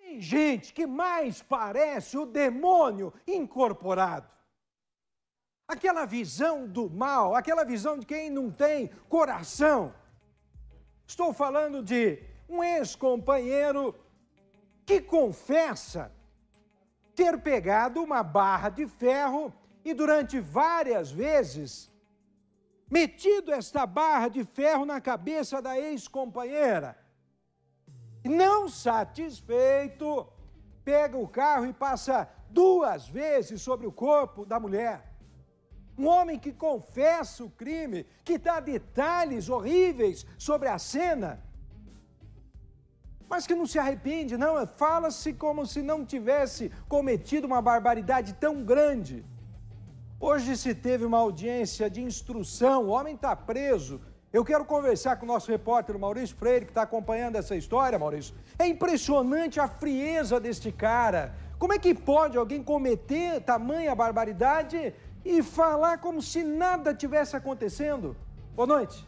Tem gente que mais parece o demônio incorporado. Aquela visão do mal, aquela visão de quem não tem coração. Estou falando de um ex-companheiro que confessa ter pegado uma barra de ferro e durante várias vezes metido esta barra de ferro na cabeça da ex-companheira. Não satisfeito, pega o carro e passa 2 vezes sobre o corpo da mulher. Um homem que confessa o crime, que dá detalhes horríveis sobre a cena, mas que não se arrepende, não, fala-se como se não tivesse cometido uma barbaridade tão grande. Hoje se teve uma audiência de instrução, o homem está preso. Eu quero conversar com o nosso repórter Maurício Freire, que está acompanhando essa história, Maurício. É impressionante a frieza deste cara. Como é que pode alguém cometer tamanha barbaridade e falar como se nada tivesse acontecendo? Boa noite.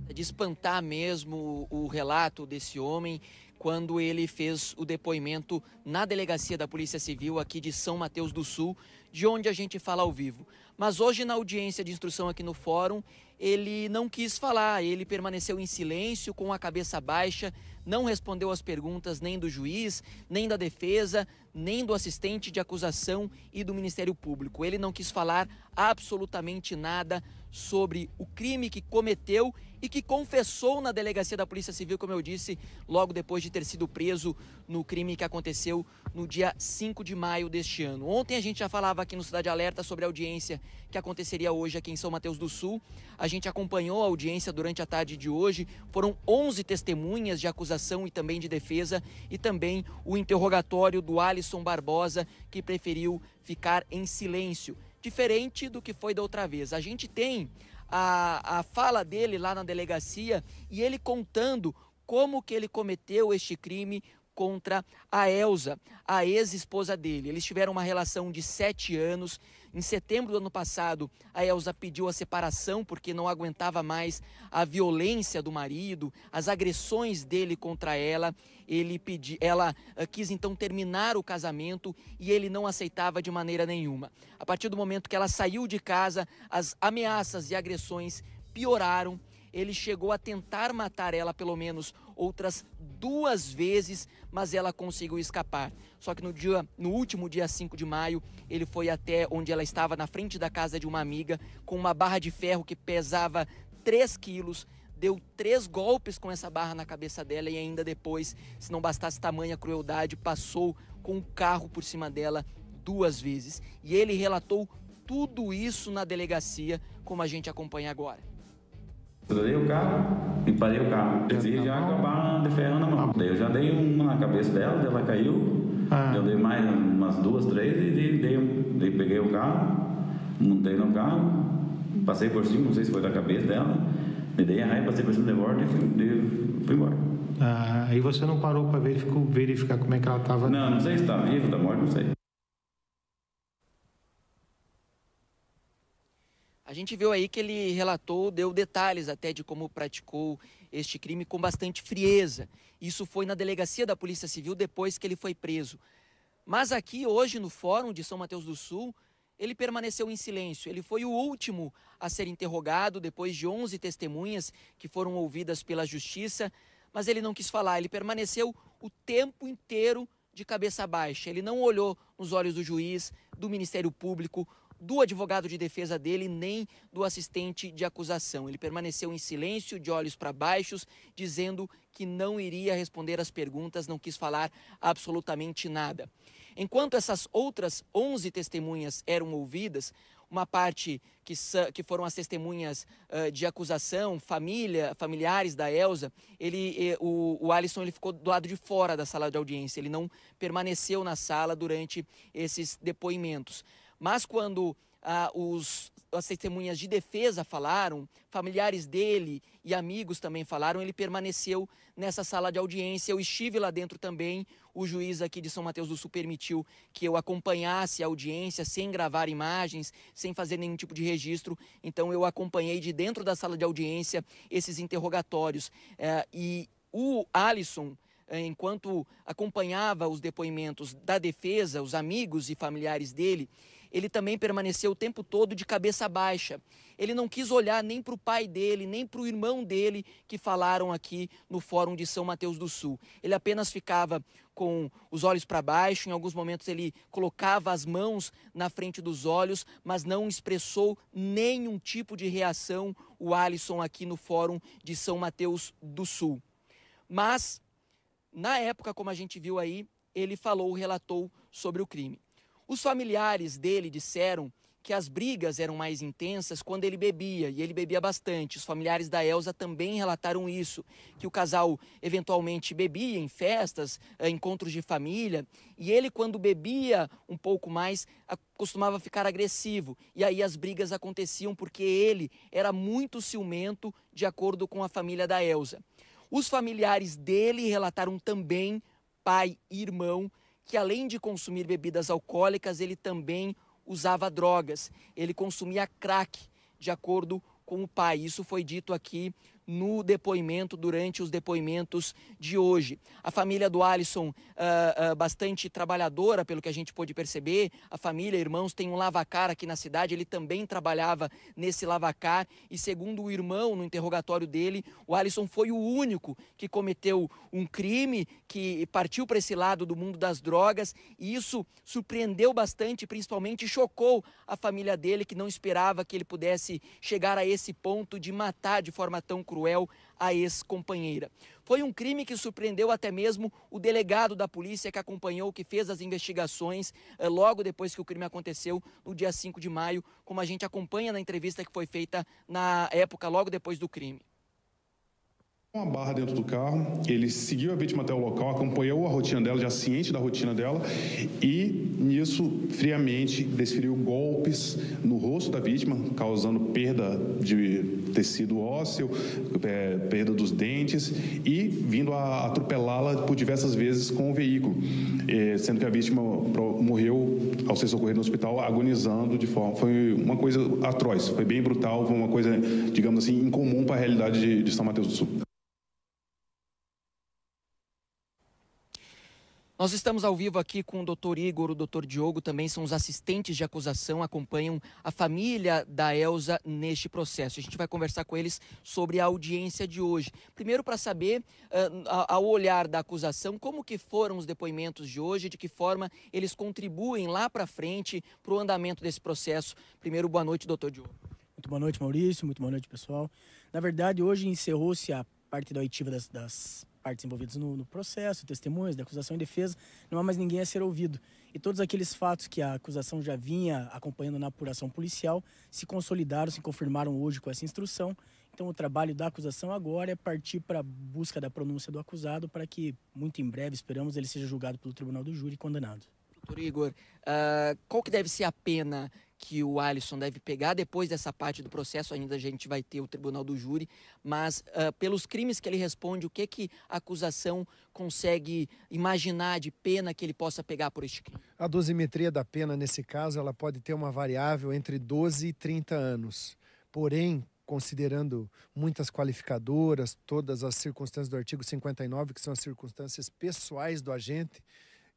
É de espantar mesmo o relato desse homem quando ele fez o depoimento na delegacia da Polícia Civil aqui de São Mateus do Sul, de onde a gente fala ao vivo. Mas hoje, na audiência de instrução aqui no fórum, ele não quis falar, ele permaneceu em silêncio, com a cabeça baixa, não respondeu às perguntas nem do juiz, nem da defesa, nem do assistente de acusação e do Ministério Público. Ele não quis falar absolutamente nada sobre o crime que cometeu e que confessou na delegacia da Polícia Civil, como eu disse, logo depois de ter sido preso no crime que aconteceu no dia 5 de maio deste ano. Ontem a gente já falava aqui no Cidade Alerta sobre a audiência que aconteceria hoje aqui em São Mateus do Sul. A gente acompanhou a audiência durante a tarde de hoje. Foram 11 testemunhas de acusação e também de defesa e também o interrogatório do Alisson Barbosa, que preferiu ficar em silêncio, diferente do que foi da outra vez. A gente tem a fala dele lá na delegacia e ele contando como que ele cometeu este crime contra a Elza, a ex-esposa dele. Eles tiveram uma relação de 7 anos. Em setembro do ano passado, a Elza pediu a separação porque não aguentava mais a violência do marido, as agressões dele contra ela. Ela quis então terminar o casamento e ele não aceitava de maneira nenhuma. A partir do momento que ela saiu de casa, as ameaças e agressões pioraram. Ele chegou a tentar matar ela pelo menos outras 2 vezes, mas ela conseguiu escapar. Só que no último dia 5 de maio, ele foi até onde ela estava, na frente da casa de uma amiga, com uma barra de ferro que pesava 3 quilos, deu 3 golpes com essa barra na cabeça dela e ainda depois, se não bastasse tamanha crueldade, passou com o carro por cima dela 2 vezes. E ele relatou tudo isso na delegacia, como a gente acompanha agora. Segurei o carro e parei o carro. Decidi já acabar de ferro na mão. Daí eu já dei uma na cabeça dela, ela caiu. Eu dei mais umas 2, 3 e peguei o carro, montei no carro, passei por cima, não sei se foi da cabeça dela, me dei a raiva, passei por cima de bordo e fui embora. Aí você não parou para verificar como é que ela estava? Não sei se está viva, está morta, não sei. A gente viu aí que ele relatou, deu detalhes até de como praticou este crime com bastante frieza. Isso foi na delegacia da Polícia Civil depois que ele foi preso. Mas aqui hoje no Fórum de São Mateus do Sul, ele permaneceu em silêncio. Ele foi o último a ser interrogado depois de 11 testemunhas que foram ouvidas pela Justiça, mas ele não quis falar, ele permaneceu o tempo inteiro de cabeça baixa. Ele não olhou nos olhos do juiz, do Ministério Público, do advogado de defesa dele, nem do assistente de acusação. Ele permaneceu em silêncio, de olhos para baixos, dizendo que não iria responder às perguntas, não quis falar absolutamente nada. Enquanto essas outras 11 testemunhas eram ouvidas, uma parte que foram as testemunhas de acusação, familiares da Elza, o Alisson ele ficou do lado de fora da sala de audiência, ele não permaneceu na sala durante esses depoimentos. Mas quando as testemunhas de defesa falaram, familiares dele e amigos também falaram, ele permaneceu nessa sala de audiência. Eu estive lá dentro também, o juiz aqui de São Mateus do Sul permitiu que eu acompanhasse a audiência sem gravar imagens, sem fazer nenhum tipo de registro. Então eu acompanhei de dentro da sala de audiência esses interrogatórios. E o Alisson, enquanto acompanhava os depoimentos da defesa, os amigos e familiares dele, ele também permaneceu o tempo todo de cabeça baixa. Ele não quis olhar nem para o pai dele, nem para o irmão dele, que falaram aqui no Fórum de São Mateus do Sul. Ele apenas ficava com os olhos para baixo, em alguns momentos ele colocava as mãos na frente dos olhos, mas não expressou nenhum tipo de reação, o Alisson aqui no Fórum de São Mateus do Sul. Mas, na época, como a gente viu aí, ele relatou sobre o crime. Os familiares dele disseram que as brigas eram mais intensas quando ele bebia, e ele bebia bastante. Os familiares da Elza também relataram isso, que o casal eventualmente bebia em festas, encontros de família, e ele, quando bebia um pouco mais, costumava ficar agressivo. E aí as brigas aconteciam porque ele era muito ciumento, de acordo com a família da Elza. Os familiares dele relataram também, pai e irmão, que além de consumir bebidas alcoólicas, ele também usava drogas. Ele consumia crack, de acordo com o pai. Isso foi dito aqui no depoimento, durante os depoimentos de hoje. A família do Alisson, bastante trabalhadora, pelo que a gente pôde perceber. A família, irmãos, tem um lavacar aqui na cidade, ele também trabalhava nesse lavacar. E segundo o irmão, no interrogatório dele, o Alisson foi o único que cometeu um crime, que partiu para esse lado do mundo das drogas. E isso surpreendeu bastante, principalmente chocou a família dele, que não esperava que ele pudesse chegar a esse ponto de matar de forma tão cruel a ex-companheira. Foi um crime que surpreendeu até mesmo o delegado da polícia que acompanhou, que fez as investigações logo depois que o crime aconteceu, no dia 5 de maio, como a gente acompanha na entrevista que foi feita na época, logo depois do crime. Uma barra dentro do carro, ele seguiu a vítima até o local, acompanhou a rotina dela, já ciente da rotina dela, e nisso, friamente, desferiu golpes no rosto da vítima, causando perda de tecido ósseo, perda dos dentes, e vindo a atropelá-la por diversas vezes com o veículo, sendo que a vítima morreu ao ser socorrida no hospital agonizando de forma... Foi uma coisa atroz, foi bem brutal, foi uma coisa, digamos assim, incomum para a realidade de São Mateus do Sul. Nós estamos ao vivo aqui com o doutor Igor, o doutor Diogo, também são os assistentes de acusação, acompanham a família da Elza neste processo. A gente vai conversar com eles sobre a audiência de hoje. Primeiro, para saber, ao olhar da acusação, como que foram os depoimentos de hoje, de que forma eles contribuem lá para frente para o andamento desse processo. Primeiro, boa noite, doutor Diogo. Muito boa noite, Maurício. Muito boa noite, pessoal. Na verdade, hoje encerrou-se a parte da oitiva das partes envolvidas no processo, testemunhas, da acusação e defesa. Não há mais ninguém a ser ouvido. E todos aqueles fatos que a acusação já vinha acompanhando na apuração policial se consolidaram, se confirmaram hoje com essa instrução. Então, o trabalho da acusação agora é partir para a busca da pronúncia do acusado para que, muito em breve, esperamos, ele seja julgado pelo Tribunal do Júri e condenado. Doutor Igor, qual que deve ser a pena que o Alisson deve pegar depois dessa parte do processo? Ainda a gente vai ter o Tribunal do Júri, mas pelos crimes que ele responde, o que a acusação consegue imaginar de pena que ele possa pegar por este crime? A dosimetria da pena, nesse caso, ela pode ter uma variável entre 12 e 30 anos. Porém, considerando muitas qualificadoras, todas as circunstâncias do artigo 59, que são as circunstâncias pessoais do agente,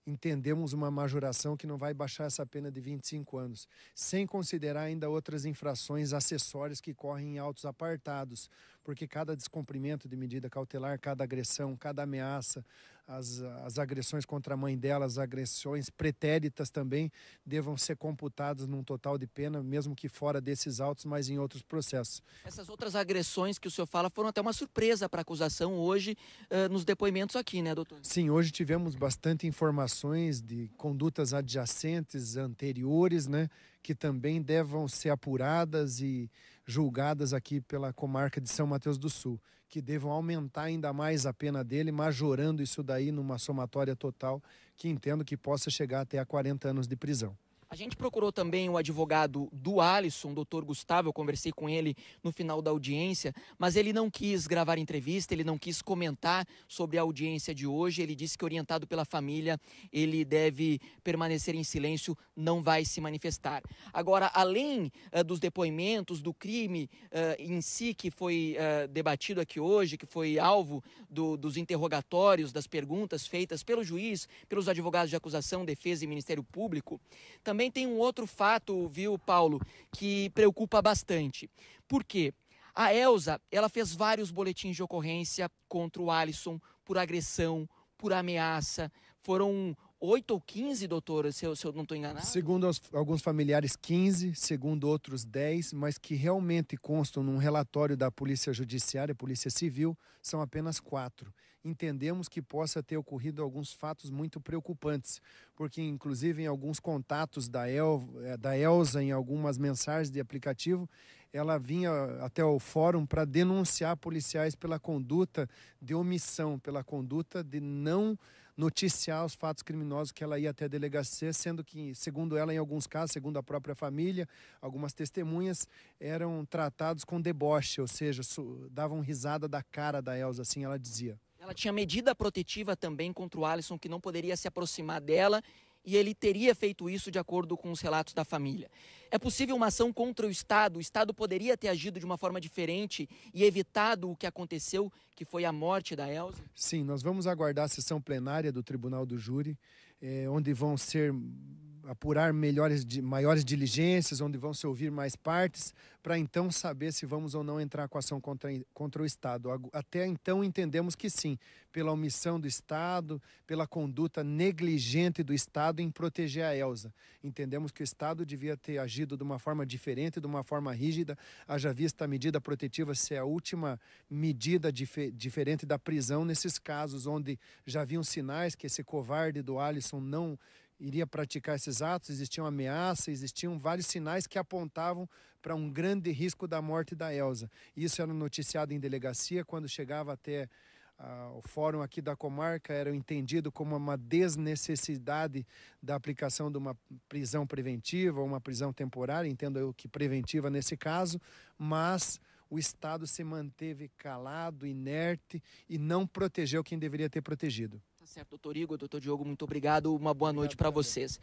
entendemos uma majoração que não vai baixar essa pena de 25 anos, sem considerar ainda outras infrações acessórias que correm em autos apartados, porque cada descumprimento de medida cautelar, cada agressão, cada ameaça, as agressões contra a mãe dela, as agressões pretéritas também devam ser computadas num total de pena, mesmo que fora desses autos, mas em outros processos. Essas outras agressões que o senhor fala foram até uma surpresa para a acusação hoje nos depoimentos aqui, né, doutor? Sim, hoje tivemos bastante informações de condutas adjacentes anteriores, né, que também devam ser apuradas e julgadas aqui pela comarca de São Mateus do Sul, que devam aumentar ainda mais a pena dele, majorando isso daí numa somatória total, que entendo que possa chegar até a 40 anos de prisão. A gente procurou também o advogado do Alisson, doutor Gustavo, eu conversei com ele no final da audiência, mas ele não quis gravar entrevista, ele não quis comentar sobre a audiência de hoje, ele disse que, orientado pela família, ele deve permanecer em silêncio, não vai se manifestar. Agora, além dos depoimentos, do crime em si que foi debatido aqui hoje, que foi alvo dos interrogatórios, das perguntas feitas pelo juiz, pelos advogados de acusação, defesa e Ministério Público, também tem um outro fato, viu, Paulo, que preocupa bastante. Por quê? A Elza, ela fez vários boletins de ocorrência contra o Alisson por agressão, por ameaça. Foram 8 ou 15, doutora, se eu não estou enganado? Segundo alguns familiares, 15, segundo outros 10, mas que realmente constam num relatório da Polícia Judiciária, Polícia Civil, são apenas 4. Entendemos que possa ter ocorrido alguns fatos muito preocupantes, porque inclusive em alguns contatos da Elza, em algumas mensagens de aplicativo, ela vinha até o fórum para denunciar policiais pela conduta de omissão, pela conduta de não noticiar os fatos criminosos, que ela ia até a delegacia, sendo que, segundo ela, em alguns casos, segundo a própria família, algumas testemunhas eram tratados com deboche, ou seja, davam risada da cara da Elza, assim ela dizia. Ela tinha medida protetiva também contra o Alisson, que não poderia se aproximar dela, e ele teria feito isso de acordo com os relatos da família. É possível uma ação contra o Estado poderia ter agido de uma forma diferente e evitado o que aconteceu, que foi a morte da Elza? Sim, nós vamos aguardar a sessão plenária do Tribunal do Júri, onde vão ser apurar maiores diligências, onde vão se ouvir mais partes, para então saber se vamos ou não entrar com ação contra o Estado. Até então entendemos que sim, pela omissão do Estado, pela conduta negligente do Estado em proteger a Elza. Entendemos que o Estado devia ter agido de uma forma diferente, de uma forma rígida, haja vista a medida protetiva ser a última medida diferente da prisão nesses casos onde já haviam sinais que esse covarde do Alisson não iria praticar esses atos, existiam ameaças, existiam vários sinais que apontavam para um grande risco da morte da Elza. Isso era noticiado em delegacia, quando chegava até o fórum aqui da comarca, era entendido como uma desnecessidade da aplicação de uma prisão preventiva ou uma prisão temporária, entendo eu que preventiva nesse caso, mas o Estado se manteve calado, inerte e não protegeu quem deveria ter protegido. Tá certo, doutor Igor, doutor Diogo, muito obrigado, uma boa noite para vocês.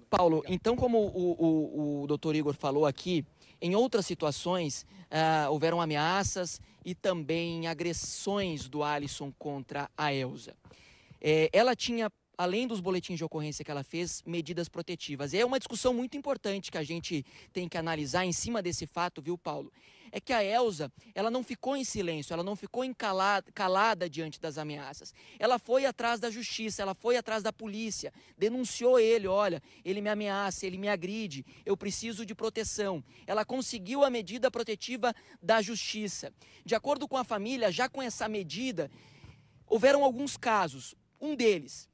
Paulo, então, como o doutor Igor falou aqui, em outras situações houveram ameaças e também agressões do Alisson contra a Elza. Ela tinha, além dos boletins de ocorrência que ela fez, medidas protetivas. E é uma discussão muito importante que a gente tem que analisar em cima desse fato, viu, Paulo? É que a Elza, ela não ficou em silêncio, ela não ficou calada diante das ameaças. Ela foi atrás da justiça, ela foi atrás da polícia, denunciou ele, olha, ele me ameaça, ele me agride, eu preciso de proteção. Ela conseguiu a medida protetiva da justiça. De acordo com a família, já com essa medida, houveram alguns casos. Um deles,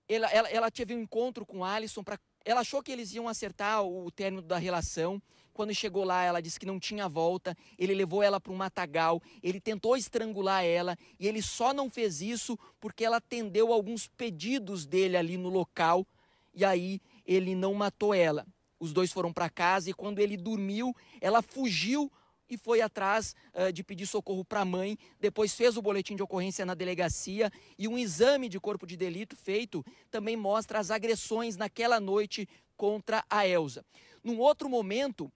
ela teve um encontro com o Alisson, ela achou que eles iam acertar o término da relação. Quando chegou lá, ela disse que não tinha volta, ele levou ela para um matagal, ele tentou estrangular ela e ele só não fez isso porque ela atendeu alguns pedidos dele ali no local e aí ele não matou ela. Os dois foram para casa e quando ele dormiu, ela fugiu e foi atrás de pedir socorro para a mãe, depois fez o boletim de ocorrência na delegacia e um exame de corpo de delito feito também mostra as agressões naquela noite contra a Elza. Num outro momento,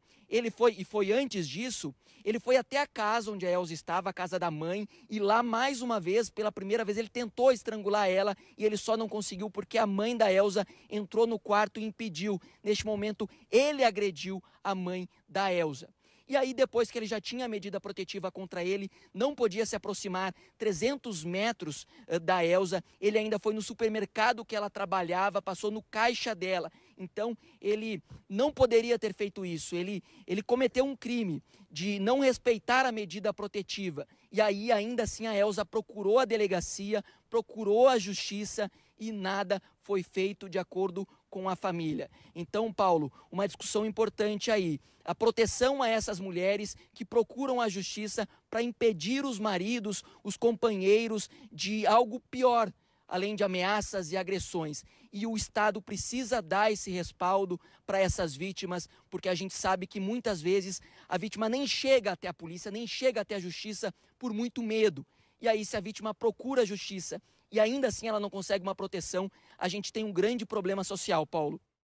foi antes disso, ele foi até a casa onde a Elza estava, a casa da mãe, e lá mais uma vez, pela primeira vez, ele tentou estrangular ela e ele só não conseguiu porque a mãe da Elza entrou no quarto e impediu. Neste momento, ele agrediu a mãe da Elza. E aí, depois que ele já tinha a medida protetiva contra ele, não podia se aproximar 300 metros da Elza, ele ainda foi no supermercado que ela trabalhava, passou no caixa dela. Então, ele não poderia ter feito isso, ele cometeu um crime de não respeitar a medida protetiva. E aí, ainda assim, a Elza procurou a delegacia, procurou a justiça e nada foi feito de acordo com a família. Então, Paulo, uma discussão importante aí. A proteção a essas mulheres que procuram a justiça para impedir os maridos, os companheiros de algo pior. além de ameaças e agressões. E o Estado precisa dar esse respaldo para essas vítimas, porque a gente sabe que muitas vezes a vítima nem chega até a polícia, nem chega até a justiça por muito medo. E aí, se a vítima procura a justiça e ainda assim ela não consegue uma proteção, a gente tem um grande problema social, Paulo.